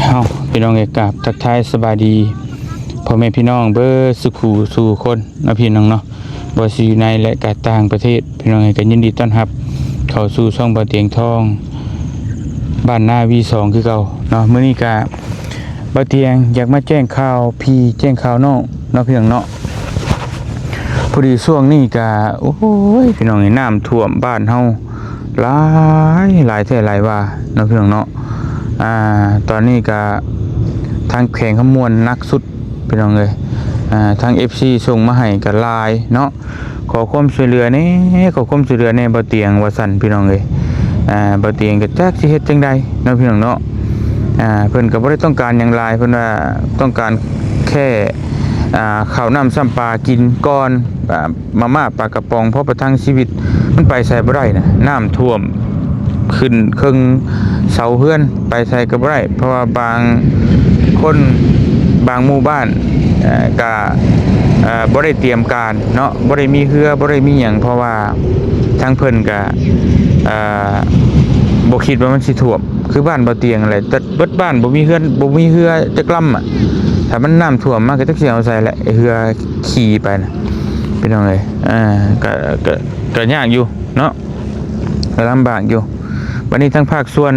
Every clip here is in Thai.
เฮาพี่น้องเอกราบทักทายสบายดีพ่อแม่พี่น้องเบอร์สุขูสู่คนนะพี่น้องเนาะบ่สิอยู่ในและก็ต่างประเทศพี่น้องเอกก็ยินดีต้อนรับเข้าสู่ช่องบ่เตียงทองบ้านนาวี2คือเก่าเนาะมื้อนี้ก็บ่เตียงอยากมาแจ้งข่าวพี่แจ้งข่าวน้องเนาะพี่น้องเนาะพอดีช่วงนี้ก็โอ้ยพี่น้องน้ำท่วมบ้านเฮาหลายแท้หลายว่าเนาะพี่น้องเนาะตอนนี้ก็ทางแข่งขมวนนักสุดพี่น้องเลยทาง FC ส่งมาให้กับลายเนาะขอความช่วยเหลือนี่ขอความช่วยเหลือในบ่เตียงว่าสั่นพี่น้องเลยบ่เตียงก็จักสิเฮ็ดจังใดเนาะพี่น้องเนาะเพิ่นก็บ่ได้ต้องการหยังหลายเพิ่นว่าต้องการแค่ข้าวน้ำซ้ำปลากินก่อนมาม่าปลากระป๋องเพราะประทังชีวิตมันไปใส่บ่ได้นะน้ำท่วมขึ้นครึ่งเสาเฮือนไปใส่ก็บ่ได้เพราะว่าบางคนบางหมู่บ้านก็บ่ได้เตรียมการเนาะบ่ได้มีเรือบ่ได้มีหยังเพราะว่าทางเพิ่นก็บ่คิดว่ามันสิท่วมคือบ้านบ่เตียงอะไรแต่เบิดบ้านบ่มีเรือจักลำถ้ามันน้ำท่วมมาก็จักสิเอาใส่แหละเรือขี่ไปนะเป็นจังได๋ก็ยากอยู่เนาะก็ลำบากอยู่วันนี้ทั้งภาคส่วน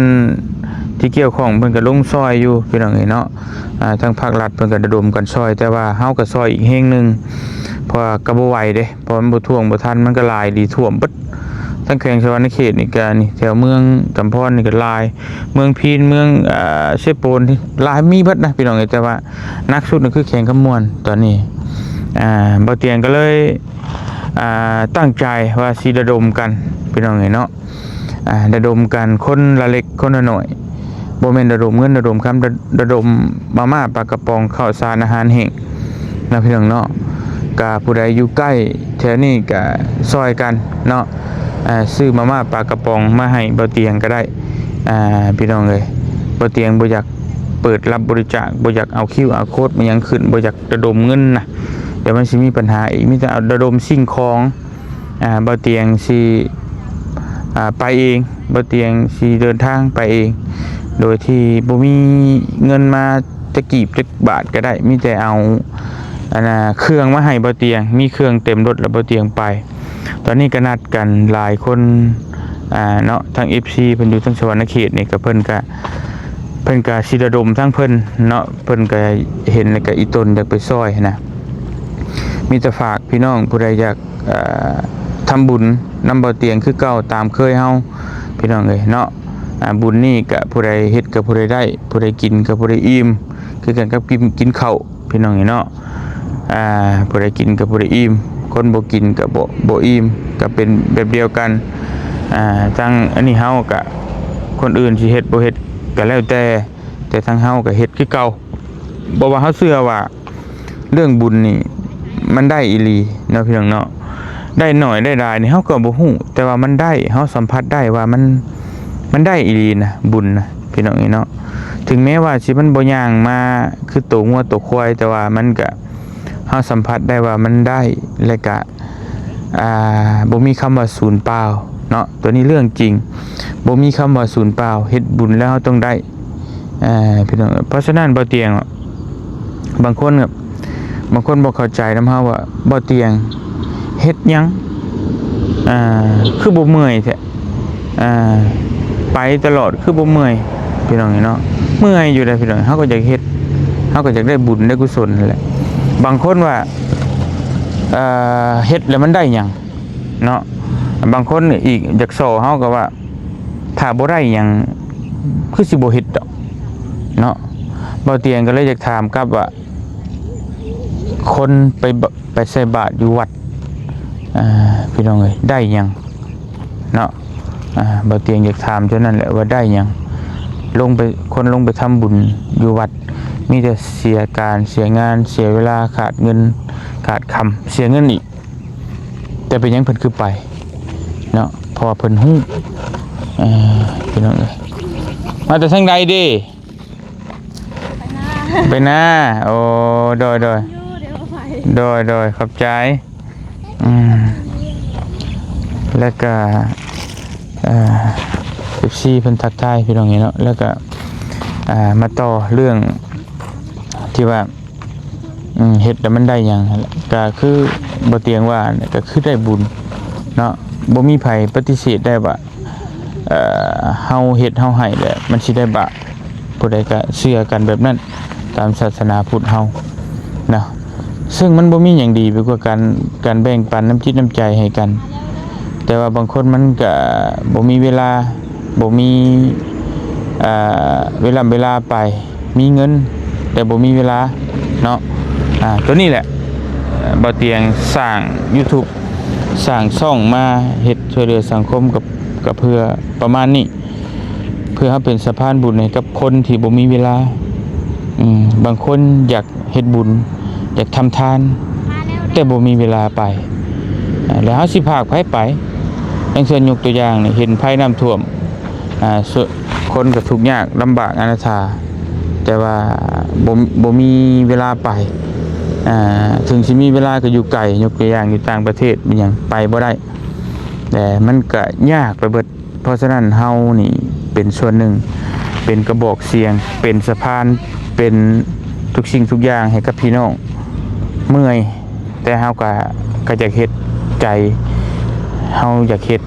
ที่เกี่ยวข้องเพิ่นก็ลงซอยอยู่พี่น้องเอ้ยเนาะทางภาครัฐเพิ่นก็ระดมกันซอยแต่ว่าเฮาก็ซอยอีกแห่งนึงเพราะก็บ่ไหวเด้เพราะมันบ่ท่วงบ่ทันมันก็หลายดีท่วมเบิดทั้งแขวงสวรรณเขตนี่ก็นี่แถวเมืองกำพรนี่ก็หลายเมืองพีนเมืองเชฟโปนที่หลายมีเบิดนะพี่น้องเอ้ยแต่ว่านักสุดก็คือแข่งขมวนตอนนี้บ่เตียงก็เลยตั้งใจว่าสิระดมกันพี่น้องเอ้ยเนาะระดมกันคนละเล็กคนละหน่อยบ่แม่นระดมเงินระดมคำระดมมาม่าปลากระป๋องข้าวสารอาหารแห้งนะพี่น้องเนาะก็ผู้ใดอยู่ใกล้แถวนี้ก็ซอยกันเนาะซื้อมาม่าปลากระป๋องมาให้บ่เตียงก็ได้พี่น้องเอ้ยบ่เตียงบ่อยากเปิดรับบริจาคบ่อยากเอาคิวเอาโค้ดมายังขึ้นบ่อยากระดมเงินนะเดี๋ยวมันสิมีปัญหาอีกมีแต่เอาระดมสิ่งของบ่เตียงสิไปเองบ่เตียงสิเดินทางไปเองโดยที่บ่มีเงินมาจะกีบจะบาทก็ได้มีแต่เอาเครื่องมาให้บ่เตียงมีเครื่องเต็มรถแล้วบ่เตียงไปตอนนี้ก็นัดกันหลายคนเนาะทาง FC เพิ่นอยู่ทางสวรรณเขตนี่ก็เพิ่นก็สิระดมทั้งเพิ่นเนาะเพิ่นก็เห็นแล้วก็อีตนอยากไปซอยนะมีแต่ฝากพี่น้องผู้ใดอยากทำบุญนำบ่เตียงคือเก่าตามเคยเฮาพี่น้องเอ้ยเนาะบุญนี่ก็ผู้ใดเฮ็ดก็ผู้ใดได้ผู้ใดกินก็ผู้ใดอิ่มคือกันกับกินข้าวพี่น้องเอ้ยเนาะผู้ใดกินก็ผู้ใดอิ่มคนบ่กินก็บ่อิ่มก็เป็นแบบเดียวกันทั้งอันนี้เฮาก็คนอื่นสิเฮ็ดบ่เฮ็ดก็แล้วแต่ทั้งเฮาก็เฮ็ดคือเก่าบ่ว่าเฮาเชื่อว่าเรื่องบุญนี่มันได้อีหลีเนาะพี่น้องเนาะได้หน่อยได้หลายนี่เฮาก็บ่ฮู้แต่ว่ามันได้เฮาสัมผัสได้ว่ามันได้อีหลีนะบุญนะพี่น้องเนาะถึงแม้ว่าสิมันบ่ย่างมาคือตัวงัวตัวควายแต่ว่ามันก็เฮาสัมผัสได้ว่ามันได้และก็บ่มีคำว่าศูนย์เปล่าเนาะตัวนี้เรื่องจริงบ่มีคำว่าศูนย์เปล่าเฮ็ดบุญแล้วต้องได้พี่น้องเพราะฉะนั้นบ่เตียงบางคนบ่เข้าใจนำเฮาว่าบ่เตียงเฮ็ดหยังคือบ่เมื่อยแท้ไปตลอดคือบ่เมื่อยพี่น้องเนาะเมื่อยอยู่ได้พี่น้องเฮาก็อยากเฮ็ดเฮาก็อยากได้บุญได้กุศลนั่นแหละบางคนว่าเฮ็ดแล้วมันได้หยังเนาะบางคนอีกอยากสอเฮาก็ว่าถ้าบ่ได้หยังคือสิบ่เฮ็ดดอกเนาะบ่เตียงก็เลยอยากถามกับว่าคนไปใส่บาตรอยู่วัดพี่น้องเอ้ยได้หยังเนาะบ่เตียงอยากถามเท่านั้นแหละว่าได้หยังลงไปทำบุญอยู่วัดมีแต่เสียการเสียงานเสียเวลาขาดเงินขาดคำเสียเงินอีกแต่เป็นยังเพิ่นคือไปเนาะพอเพิ่นฮู้พี่น้องเอ้ยมาแต่ทางใดดิไปหน้าโอ้โดยขอบใจแล้วก็FC เพิ่นทักทายพี่น้องเนาะแล้วก็ มาต่อเรื่องที่ว่าเฮ็ดแล้วมันได้หยังนั่นแหละก็คือบ่เตียงว่าก็คือได้บุญเนาะบ่มีไผปฏิเสธได้ว่าเฮาเฮ็ดเฮาให้แหละมันสิได้บาปผู้ใดก็เชื่อกันแบบนั้นตามศาสนาพุทธเฮานะซึ่งมันบ่มีหยังดีไปกว่าการแบ่งปันน้ำจิตน้ำใจให้กันแต่ว่าบางคนมันก็บ่มีเวลาบ่มีเวลาไปมีเงินแต่บ่มีเวลาเนาะตัวนี้แหละบ่เตียงสร้าง YouTube สร้างช่องมาเฮ็ดช่วยเหลือสังคมกับเพื่อประมาณนี้เพื่อให้เป็นสะพานบุญให้กับคนที่บ่มีเวลาบางคนอยากเฮ็ดบุญอยากทำทานแต่บ่มีเวลาไปแล้วเฮาสิพากไผไปอย่างเช่นยกตัวอย่างนี่เห็นภัยน้ำท่วมคนก็ทุกข์ยากลำบากอนาถาแต่ว่าบ่มีเวลาไปถึงสิมีเวลาก็อยู่ไกลยกตัวอย่างอยู่ต่างประเทศมันยังไปบ่ได้แต่มันก็ยากไปเบิดเพราะฉะนั้นเฮานี่เป็นส่วนหนึ่งเป็นกระบอกเสียงเป็นสะพานเป็นทุกสิ่งทุกอย่างให้กับพี่น้องเมื่อยแต่เฮาก็อยากเฮ็ดใจเฮาอยากเฮ็ด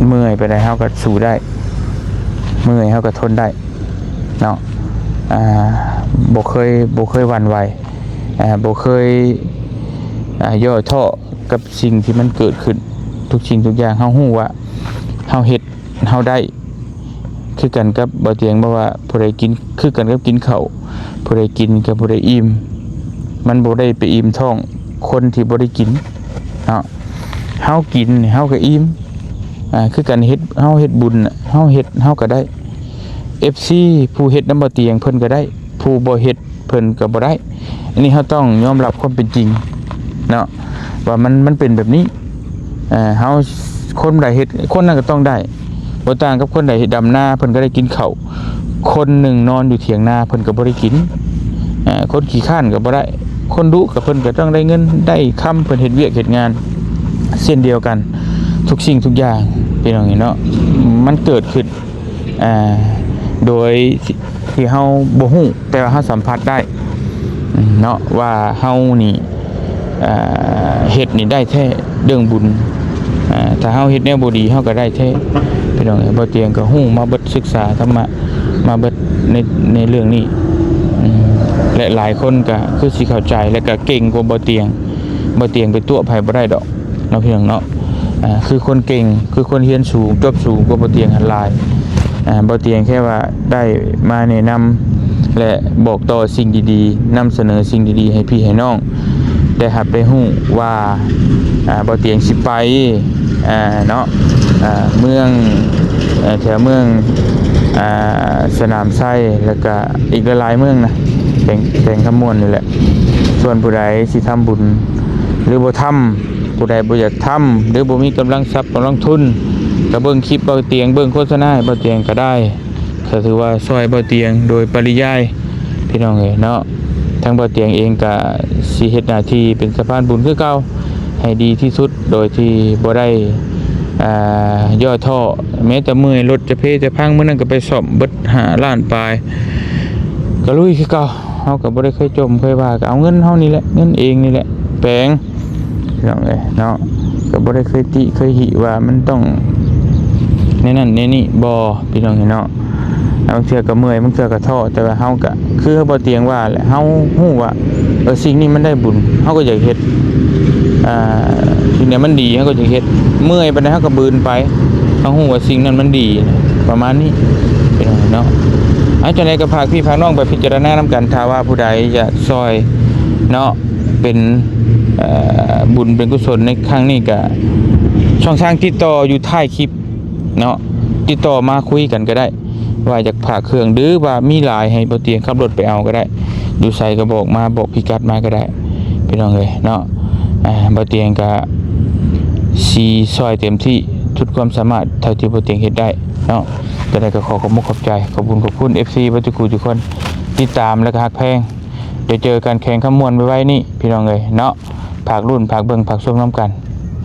เมื่อยไปได้เฮาก็สู้ได้เมื่อยเฮาก็ทนได้เนาะบ่เคยหวั่นไหวบ่เคยย่อท้อกับสิ่งที่มันเกิดขึ้นทุกสิ่งทุกอย่างเฮาฮู้ว่าเฮาเฮ็ดเฮาได้คือกันกับบ่เตียงบ่ว่าผู้ใดกินคือกันกับกินข้าวผู้ใดกินกับผู้ใดอิ่มมันบ่ได้ไปอิ่มท้องคนที่บ่ได้กินเนาะเฮากินเฮาก็อิ่มคือกันเฮ็ดเฮาเฮ็ดบุญเฮาเฮ็ดเฮาก็ได้ FC ผู้เฮ็ดนำบ่เตียงเพิ่นก็ได้ผู้บ่เฮ็ดเพิ่นก็บ่ได้อันนี้เฮาต้องยอมรับความเป็นจริงเนาะว่ามันเป็นแบบนี้เฮาคนใดเฮ็ดคนนั้นก็ต้องได้บ่ต่างกับคนใดเฮ็ดดำนาเพิ่นก็ได้กินข้าวคนหนึ่งนอนอยู่เถียงนาเพิ่นก็บ่ได้กินคนขี้ข้านก็บ่ได้คนดุก็เพิ่นก็ต้องได้เงินได้คำเพิ่นเฮ็ดเวียกเฮ็ดงานเช่นเดียวกันทุกสิ่งทุกอย่างเป็นอย่างนี้เนาะมันเกิดขึ้นโดยที่เฮาบ่ฮู้แต่ว่าเฮาสัมผัสได้เนาะว่าเฮานี่เฮ็ดนี่ได้แท้เรื่องบุญถ้าเฮาเฮ็ดแนวบ่ดีเฮาก็ได้แท้พี่น้องบ่เตียงก็ฮู้มาเบิดศึกษาธรรมะมาเบิดในเรื่องนี้และหลายคนก็คือสิเข้าใจและก็เก่งกว่าบ่เตียงไปตัวไผบ่ได้ดอกเนาะพี่น้องเนาะคือคนเก่งคือคนเรียนสูงจบสูงกว่าบ่เตียงหันหลายบ่เตียงแค่ว่าได้มาแนะนำและบอกต่อสิ่งดีๆนำเสนอสิ่งดีๆให้พี่ให้น้องได้รับได้ฮู้ว่าบ่เตียงสิไปเนาะเมืองแถวเมืองสนามไส้แล้วก็อีกหลายเมืองนะแข่งขมวนนี่แหละส่วนผู้ใดสิทำบุญหรือบ่ทำผู้ใดบ่อยากทำหรือบ่มีกำลังทรัพย์กำลังทุนก็เบิ่งคลิปบ่เตียงเบิ่งโฆษณาบ่เตียงก็ได้ก็ถือว่าช่วยบ่เตียงโดยปริยายพี่น้องเอ้ยเนาะทั้งบ่เตียงเองก็สิเฮ็ดหน้าที่เป็นสะพานบุญคือเก่าให้ดีที่สุดโดยที่บ่ได้ย่อท่อแม้แต่เมื่อยรถจะเพจะพังมื้อนั้นก็ไปซ่อมเบิด5ล้านปลายก็ลุยคือเก่าเฮาก็บ่ได้เคยจมเคยว่าก็เอาเงินเฮานี่แหละเงินเองนี่แหละแปลงพี่น้องเอ้ยเนาะก็บ่ได้เคยติเคยหิว่ามันต้องในนั้นในนี่บ่พี่น้องเนาะบางเทื่อก็เมื่อยบางเทื่อก็ท้อแต่ว่าเฮาก็คือบ่เตียงว่าแหละเฮาฮู้ว่าสิ่งนี้มันได้บุญเฮาก็อยากเฮ็ดสิ่งนี้มันดีเฮาก็อยากเฮ็ดเมื่อยปานใดเฮาก็บืนไปเฮาฮู้ว่าสิ่งนั้นมันดีประมาณนี้พี่น้องเนาะจังได๋ก็พาพี่พาน้องไปพิจารณานำกันถ้าว่าผู้ใดอยากซอยเนาะเป็นบุญเป็นกุศลในครั้งนี้ก็ช่องทางติดต่ออยู่ท้ายคลิปเนาะติดต่อมาคุยกันก็ได้ว่าอยากพาเครื่องหรือว่ามีหลายให้บ่เตียงขับรถไปเอาก็ได้อยู่ไสก็บอกมาบอกพิกัดมาก็ได้พี่น้องเอ้ยเนาะบ่เตียงก็สิซอยเต็มที่ทุกความสามารถเท่าที่บ่เตียงเฮ็ดได้เนาะก็ได้ก็ขอบคุณขอบใจขอบคุณ FC บ่ทุกคนติดตามแล้วก็ฮักแพงเดี๋ยวเจอกันแข่งขมวนไว้นี่พี่น้องเอ้ยเนาะภาครุ่นภาคเบิ่งภาคชมน้ำกัน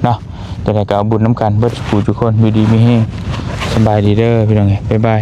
เนาะจะได้ก็เอาบุญน้ำกันเบิดทุกคนอยู่ดีมีแฮงสบายดีเด้อพี่น้องเอ้ยบ๊ายบาย